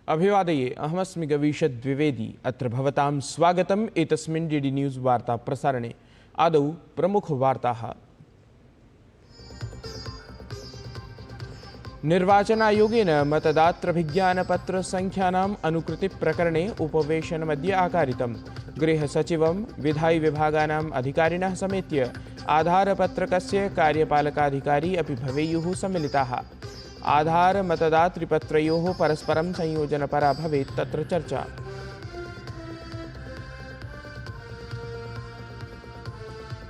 अभिवादये अहमस्मि गवीषद् द्विवेदी। अत्र भवतां स्वागतम् एतस्मिन् डीडी न्यूज़ वार्ता प्रसारणे। आदौ प्रमुखवार्ताः। निर्वाचनायोगेन मतदातृभिज्ञानपत्रसङ्ख्यानाम् अनुकृतिप्रकरणे उपवेशनमद्य आकारितम्। गृहसचिवं विधायि विभागानाम् अधिकारिणः समेत्य आधारपत्रकस्य कार्यपालकाधिकारी अपि भवेयुः सम्मिलिताः। आधार मतदातृपत्रयोः परस्परं संयोजनपरा भवेत् तत्र चर्चा।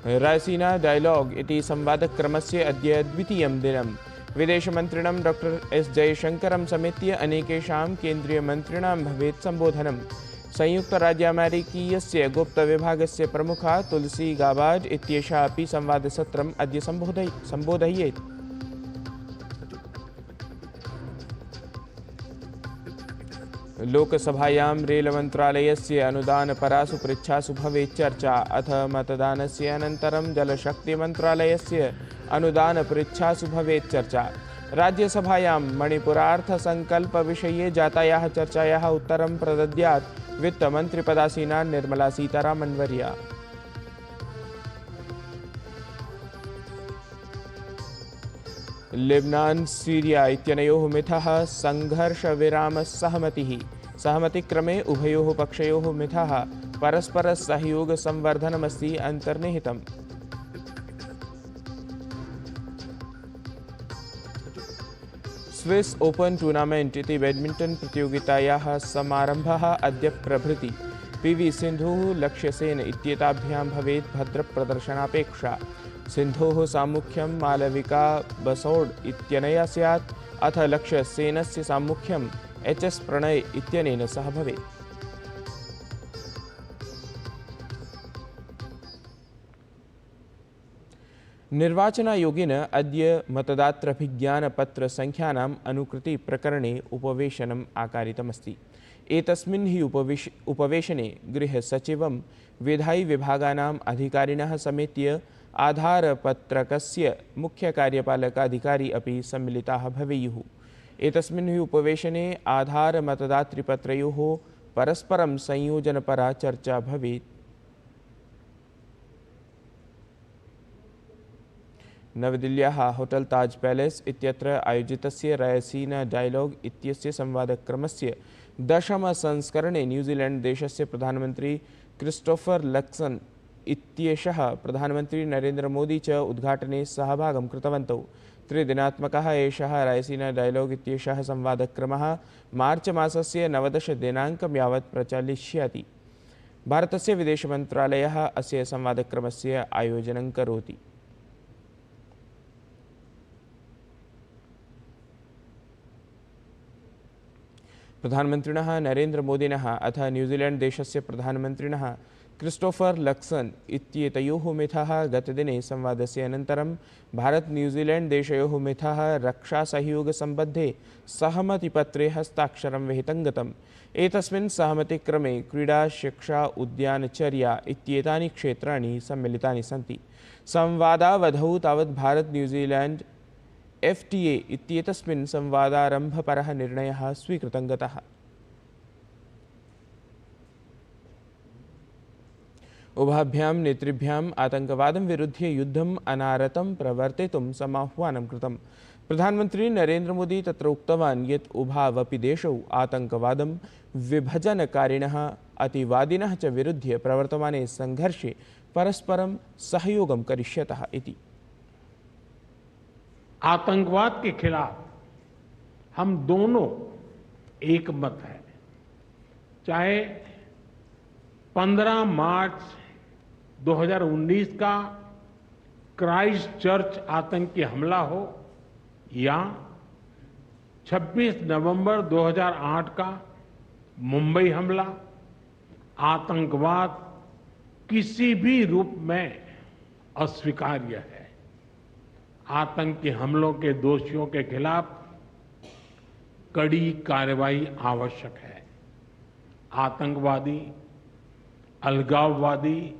रायसीना डायलॉग इति संवादक्रमस्य अद्य द्वितीयं दिनम्। विदेशमन्त्रिणं डॉ एस जयशंकरं समेत्य अनेकेषां केन्द्रीयमन्त्रिणां भवेत् सम्बोधनम्। संयुक्तराज्यामेरिकीयस्य गुप्तविभागस्य प्रमुखा तुलसी गाबार्ड इत्येषा अपि संवादसत्रम् अद्य सम्बोधयेत्। लोकसभायां रेलमन्त्रालयस्य अनुदानपरासु पृच्छासु भवेत् चर्चा। अथ मतदानस्य अनन्तरं जलशक्तिमन्त्रालयस्य अनुदानपृच्छासु भवेत् चर्चा। राज्यसभायां मणिपुरार्थसङ्कल्पविषये जातायाः चर्चायाः उत्तरं प्रदद्यात् वित्तमन्त्रिपदासीना निर्मला सीतारामन्वर्या। लेबनान सीरिया इत्यनयोः मिथः संघर्षविरामसहमतिः। सहमतिक्रमे उभयोः पक्षयोः मिथः परस्परसहयोगसंवर्धनमस्ति अन्तर्निहितम्। स्विस ओपन टूर्नामेंट इति बैडमिंटन प्रतियोगितायाः समारम्भः अद्य प्रभृति। पीवी सिन्धुः लक्ष्यसेन इत्येताभ्यां भवेत् भद्रप्रदर्शनापेक्षा। सिन्धोः साम्मुख्यं मालविका बसौड इत्यनया स्यात्। अथ लक्ष्यसेनस्य साम्मुख्यं एच.एस. प्रणय इत्यनेन सह भवेत्। निर्वाचनायोगेन अद्य मतदातृभिज्ञानपत्रसङ्ख्यानाम् अनुकृतिप्रकरणे उपवेशनम् आकारितमस्ति। एतस्मिन् हि उपवेशने गृहसचिवं विधायि विभागानाम् अधिकारिणः समेत्य आधारपत्रकस्य मुख्यकार्यपालकाधिकारी अपि सम्मिलिताः भवेयुः। एतस्मिन् हि उपवेशने आधारमतदातृपत्रयोः परस्परं संयोजनपरा चर्चा भवेत्। नवदिल्ल्याः होटल ताज पैलेस इत्यत्र आयोजितस्य रायसीना डायलॉग इत्यस्य संवादक्रमस्य 10मसंस्करणे न्यूजीलैंड देशस्य प्रधानमन्त्री क्रिस्टोफर लक्सन इत्येषः प्रधानमन्त्री नरेन्द्र मोदी च उद्घाटने सहभागं कृतवन्तौ। त्रिदिनात्मकः एषः रायसीना डायलॉग इत्येषः संवादक्रमः मार्च मासस्य 19 दिनाङ्कं यावत् प्रचलिष्यति। भारतस्य विदेशमन्त्रालयः अस्य संवादक्रमस्य आयोजनं करोति। प्रधानमन्त्रिणः नरेन्द्र मोदिनः अथ न्यूजीलैंड देशस्य प्रधानमन्त्रिणः क्रिस्टोफर लक्सन इत्येतयोः मिथः गतदिने संवादस्य अनन्तरं भारत न्यूजीलैंड देशयोः मिथः रक्षासहयोगसम्बद्धे सहमतिपत्रे हस्ताक्षरं विहितं गतम्। एतस्मिन् सहमतिक्रमे क्रीडा, शिक्षा, उद्यानचर्या इत्येतानि क्षेत्राणि सम्मिलितानि सन्ति। संवादावधौ तावत् भारत न्यूजीलैंड FTA इत्येतस्मिन् संवादारम्भपरः निर्णयः स्वीकृतं गतः। उभाभ्यां नेतृभ्याम् आतङ्कवादं विरुध्य युद्धम् अनारतं प्रवर्तितुं समाह्वानं कृतम्। प्रधानमन्त्री नरेन्द्र मोदी तत्र उक्तवान् यत् उभावपि देशौ आतङ्कवादं, विभजनकारिणः, अतिवादिनः च विरुध्य प्रवर्तमाने संघर्षे परस्परं सहयोगं करिष्यतः इति। आतंकवाद के खिलाफ हम दोनों एकमत हैं। चाहे 15 मार्च 2019 का क्राइस्ट चर्च आतंकी हमला हो या 26 नवंबर 2008 का मुंबई हमला, आतंकवाद किसी भी रूप में अस्वीकार्य है। आतंकी हमलों के दोषियों के खिलाफ कड़ी कार्रवाई आवश्यक है। आतंकवादी, अलगाववादी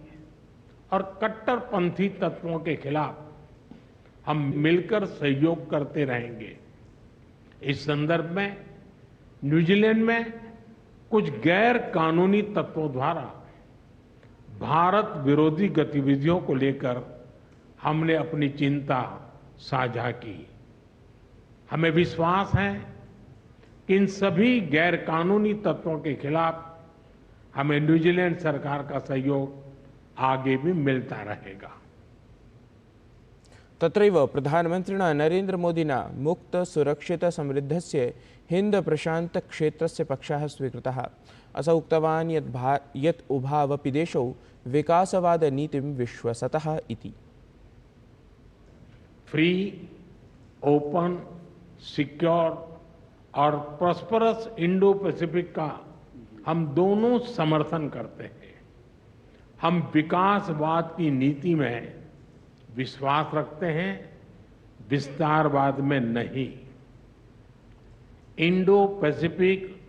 और कट्टरपंथी तत्वों के खिलाफ हम मिलकर सहयोग करते रहेंगे। इस संदर्भ में न्यूजीलैंड में कुछ गैर कानूनी तत्वों द्वारा भारत विरोधी गतिविधियों को लेकर हमने अपनी चिंता साझा की। हमें विश्वास है कि इन सभी गैर कानूनी तत्वों के खिलाफ हमें न्यूजीलैंड सरकार का सहयोग आगे भी मिलता रहेगा। तत्रैव प्रधानमन्त्रिणा नरेन्द्रमोदिना मुक्त सुरक्षित समृद्धस्य हिंद प्रशांत क्षेत्रस्य पक्षः स्वीकृतः। असौ उक्तवान् यत् उभावपि देशौ विकासवाद नीतिं विश्वसतः इति। फ्री, ओपन, सिक्योर और प्रॉस्परस इंडो पैसिफिक का हम दोनों समर्थन करते हैं। हम विकासवाद की नीति में विश्वास रखते हैं, विस्तारवाद में नहीं। इंडो पैसिफिक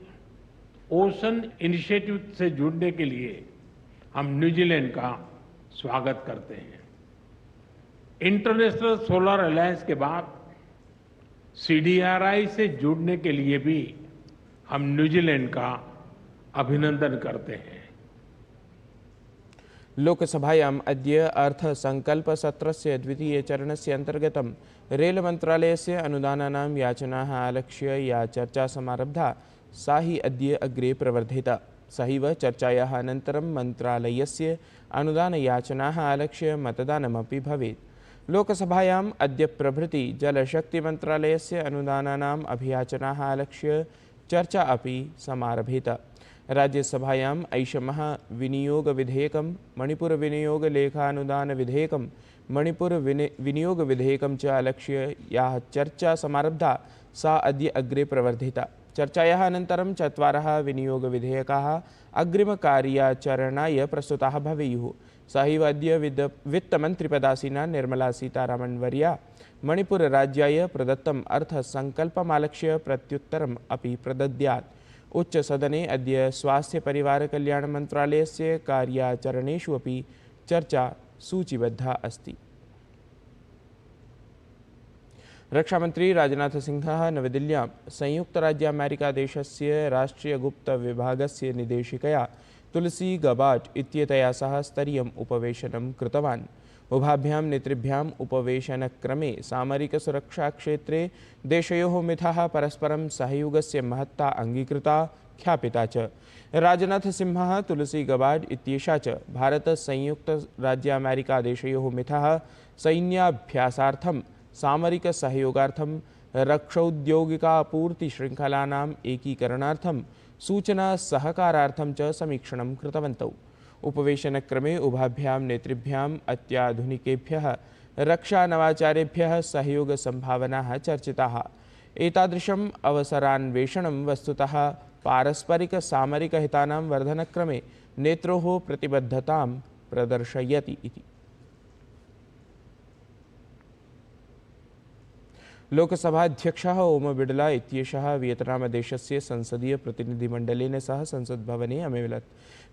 ओशन इनिशिएटिव से जुड़ने के लिए हम न्यूजीलैंड का स्वागत करते हैं। इंटरनेशनल सोलर अलायंस के बाद CDRI से जुड़ने के लिए भी हम न्यूजीलैंड का अभिनंदन करते हैं। लोकसभायाम् अद्य अर्थसङ्कल्पसत्रस्य द्वितीयचरणस्य अन्तर्गतं रेलमन्त्रालयस्य अनुदानानां याचनाः आलक्ष्य या चर्चा समारब्धा सा हि अद्य अग्रे प्रवर्धिता। सहैव चर्चायाः अनन्तरं मन्त्रालयस्य अनुदानयाचनाः आलक्ष्य मतदानमपि भवेत्। लोकसभायाम् अद्य प्रभृति जलशक्तिमन्त्रालयस्य अनुदानानाम् अभियाचनाः आलक्ष्य चर्चा अपि समारभेत। राज्यसभायाम् ऐषमः विनियोगविधेयकं, मणिपुरविनियोगलेखानुदानविधेयकं, मणिपुरविनियोगविधेयकं च आलक्ष्य याः चर्चा समारब्धा सा अद्य अग्रे प्रवर्धिता। चर्चायाः अनन्तरं चत्वारः विनियोगविधेयकाः अग्रिमकार्याचरणाय प्रस्तुताः भवेयुः। सहैव अद्य वित्तमन्त्रिपदासीना निर्मला सीतारामन्वर्या मणिपुरराज्याय प्रदत्तम् अर्थसङ्कल्पमालक्ष्य प्रत्युत्तरम् अपि प्रदद्यात्। उच्चसदने अद्य स्वास्थ्यपरिवारकल्याणमन्त्रालयस्य कार्याचरणेषु अपि चर्चा सूचीबद्धा अस्ति। रक्षामंत्री राजनाथ सिंहः नवदिल्ल्यां संयुक्तराज्यामेरिकादेशस्य राष्ट्रियगुप्तविभागस्य निदेशिकया तुलसी गबार्ड इत्येतया सह स्तरीयम् उपवेशनं कृतवान्। उभाभ्यां नेतृभ्याम् उपवेशनक्रमे सामरिकसुरक्षाक्षेत्रे देशयोः मिथः परस्परं सहयोगस्य महत्ता अंगीकृता ख्यापिता च। राजनाथसिंहः तुलसी गबार्ड इत्येषा च भारत-संयुक्तराज्यामेरिकादेशयोः मिथः सैन्याभ्यासार्थं, सामरिकसहयोगार्थं, रक्षौद्योगिकापूर्तिशृङ्खलानाम् एकीकरणार्थं, सूचनासहकारार्थं च समीक्षणं कृतवन्तौ। उपवेशनक्रमे उभाभ्यां नेतृभ्याम् अत्याधुनिकेभ्यः रक्षानवाचारेभ्यः सहयोगसम्भावनाः चर्चिताः। एतादृशम् अवसरान्वेषणं वस्तुतः पारस्परिकसामरिकहितानां वर्धनक्रमे नेत्रोः प्रतिबद्धतां प्रदर्शयति इति। लोकसभाध्यक्षः ओम बिड़ला इत्येषः वियतनामदेशस्य संसदीयप्रतिनिधिमण्डलेन सह संसद्भवने अमिलत्।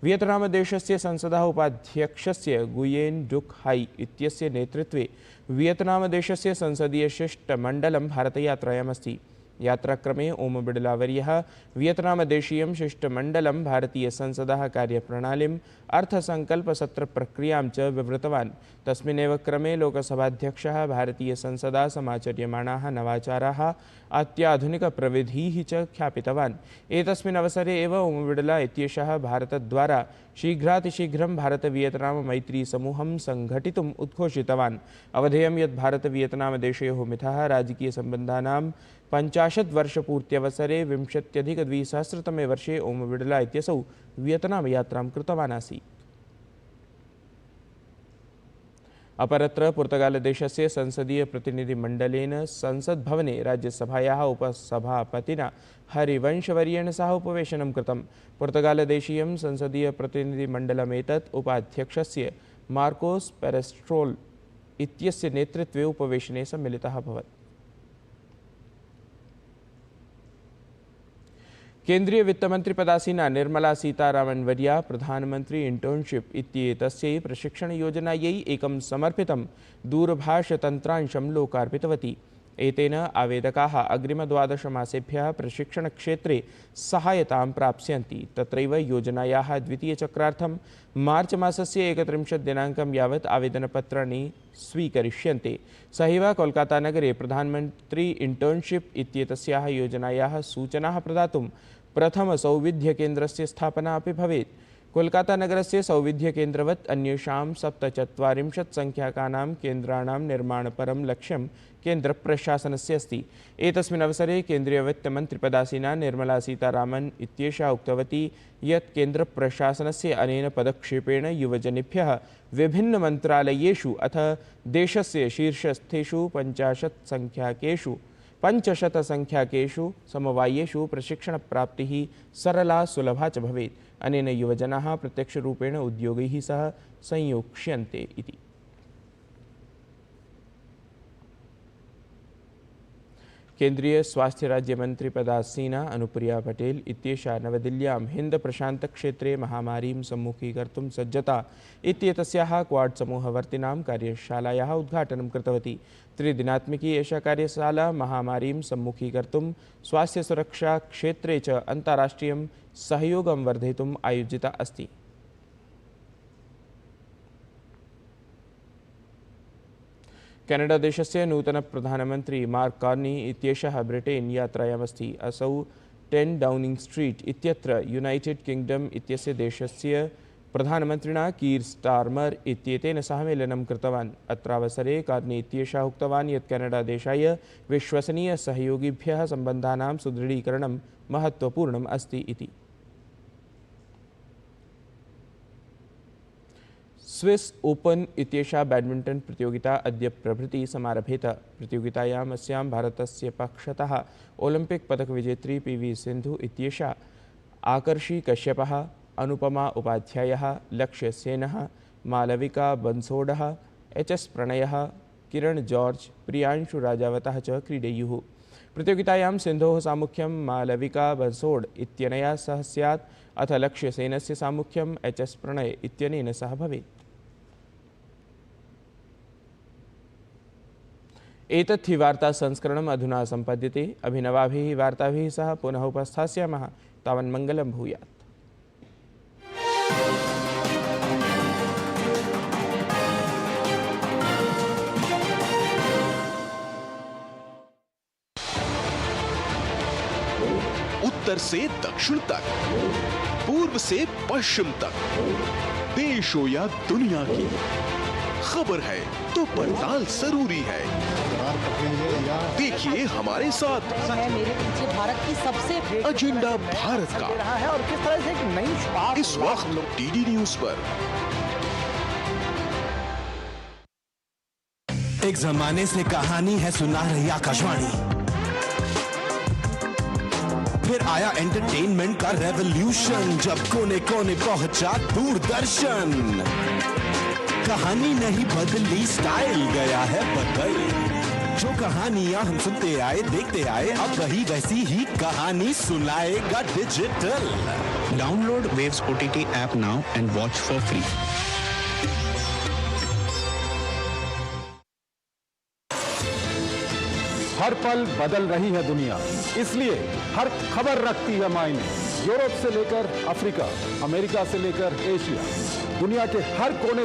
वियतनामदेशस्य संसदः उपाध्यक्षस्य गुयेन डुक हाई इत्यस्य नेतृत्वे वियतनामदेशस्य संसदीयशिष्टमण्डलं भारतयात्रायामस्ति। यात्राक्रमे ओम बिड़लावर्यः वियतनामदेशीयं शिष्टमण्डलं भारतीयसंसदः कार्यप्रणालीम्, अर्थसङ्कल्पसत्रप्रक्रियां च विवृतवान्। तस्मिन्नेव क्रमे लोकसभाध्यक्षः भारतीयसंसदा समाचर्यमाणाः नवाचाराः, अत्याधुनिकप्रविधीः च ख्यापितवान्। एतस्मिन् अवसरे एव ओम बिड़ला इत्येषः भारतद्वारा शीघ्रातिशीघ्रं भारत-वियतनाम-मैत्री-समूहं सङ्घटितुम् उद्घोषितवान्। अवधेयं यत् भारत-वियतनामदेशयोः मिथः राजकीयसम्बन्धानां 50 वर्षपूर्त्यवसरे 20-अधिक-2000तमे वर्षे ओम बिड़ला इत्यसौ वियतनामयात्रां कृतवान् आसीत्। अपरत्र पुर्तगालदेशस्य संसदीयप्रतिनिधिमण्डलेन संसद्भवने राज्यसभायाः उपसभापतिना हरिवंशवर्येण सह उपवेशनं कृतम्। पुर्तगालदेशीयं संसदीयप्रतिनिधिमण्डलमेतत् उपाध्यक्षस्य मार्कोस पेरेस्ट्रोल इत्यस्य नेतृत्वे उपवेशने सम्मिलितः अभवत्। केन्द्रीय वित्तमन्त्रिपदासीना निर्मला सीतारामन्वर्या प्रधानमन्त्री इंटर्नशिप इत्येतस्यै प्रशिक्षणयोजनायै एकं समर्पितं दूरभाषतन्त्रांशं लोकार्पितवती। एतेन आवेदकाः अग्रिमद्वादशमासेभ्यः प्रशिक्षणक्षेत्रे सहायतां प्राप्स्यन्ति। तत्रैव योजनायाः द्वितीयचक्रार्थं मार्च मासस्य 31 दिनाङ्कं यावत् आवेदनपत्राणि स्वीकरिष्यन्ते। सहैव कोलकातानगरे प्रधानमन्त्री इंटर्नशिप इत्येतस्याः योजनायाः सूचनाः प्रदातुं प्रथमसौविध्यकेन्द्रस्य स्थापना अपि भवेत्। कोलकातानगरस्य सौविध्यकेन्द्रवत् अन्येषां 47 संख्याकानां केन्द्राणां निर्माणपरं लक्ष्यं केन्द्रप्रशासनस्य अस्ति। एतस्मिन् अवसरे केन्द्रीयवित्तमन्त्रिपदासीना निर्मला सीतारामन् इत्येषा उक्तवती यत् केन्द्रप्रशासनस्य अनेन पदक्षेपेण युवजनेभ्यः विभिन्नमन्त्रालयेषु अथ देशस्य शीर्षस्थेषु 50 संख्याकेषु समवायेषु प्रशिक्षणप्राप्तिः सरला सुलभा च भवेत्। अनेन युवजनाः प्रत्यक्षरूपेण उद्योगैः सह संयोक्ष्यन्ते इति। केन्द्रीय स्वास्थ्य राज्यमंत्री पदासीना अनुप्रिया पटेल इत्येषा नवदिल्ल्यां हिंद प्रशांत क्षेत्रे महामारीं सम्मुखीकर्तुं सज्जता इत्येतस्याः क्वाड समूहवर्तिनां कार्यशालायाः उद्घाटनं कृतवती। त्रिदिनात्मिकी एषा कार्यशाला महामारीं सम्मुखीकर्तुं स्वास्थ्य सुरक्षा क्षेत्रे च अन्ताराष्ट्रियं सहयोगं वर्धयितुम् आयोजिता अस्ति। कनाडा देशस्य नूतन प्रधानमंत्री मार्क कार्नी इत्येषः ब्रिटेन यात्रायामस्ति। असौ 10 डाउनिंग स्ट्रीट इत्यत्र यूनाइटेड किंगडम इत्यस्य देशस्य प्रधानमन्त्रिणा कीर स्टार्मर इत्येतेन सह मेलनं कृतवान्। अत्रावसरे कार्नी इत्येषः उक्तवान् यत् कनाडा देशाय विश्वसनीय सहयोगिभ्यः सम्बन्धानां सुदृढीकरणं महत्त्वपूर्णम् अस्ति इति। स्विस ओपन इत्येषा बैडमिंटन प्रतियोगिता अद्य प्रभृति समारभेत। प्रतियोगितायाम् अस्यां भारतस्य पक्षतः ओलंपिक पदक विजेत्री पीवी सिंधु इत्येषा आकर्षी कश्यपः, अनुपमा उपाध्यायः, लक्ष्य सेनः, मालविका बंसोडः, एच.एस. प्रणयः, किरण जॉर्ज, प्रियांशु राजावतः च क्रीडेयुः। प्रतियोगितायां सिन्धोः सामुख्यं मालविका बंसोड इत्यनया सह स्यात् अथ लक्ष्य सेनस्य सामुख्यं एच.एस. प्रणय इत्यनेन सह भवेत्। एतत् हि वार्ता संस्करणम् अधुना सम्पद्यते। अभिनवाभिः वार्ताभिः सह पुनः उपस्थास्यामः। तावन्मङ्गलं भूयात्। उत्तर से दक्षिण तक, पूर्व से पश्चिम तक, देश हो या दुनिया की खबर है तो पड़ताल जरूरी है। देखिए हमारे साथ मेरे पीछे भारत की सबसे एजेंडा भारत का रहा है और किस तरह से एक नई शुरुआत इस वक्त डीडी न्यूज पर। एक जमाने से कहानी है सुना रही आकाशवाणी, फिर आया एंटरटेनमेंट का रेवोल्यूशन, जब कोने कोने पहुंचा दूरदर्शन। कहानी नहीं बदली, स्टाइल गया है बदल। जो कहानियां हम सुनते आए देखते आए, अब वही वैसी ही कहानी सुनाएगा digital. Download Waves OTT app now and watch for free. हर पल बदल रही है दुनिया, इसलिए हर खबर रखती है मायने। यूरोप से लेकर अफ्रीका, अमेरिका से लेकर एशिया, दुनिया के हर कोने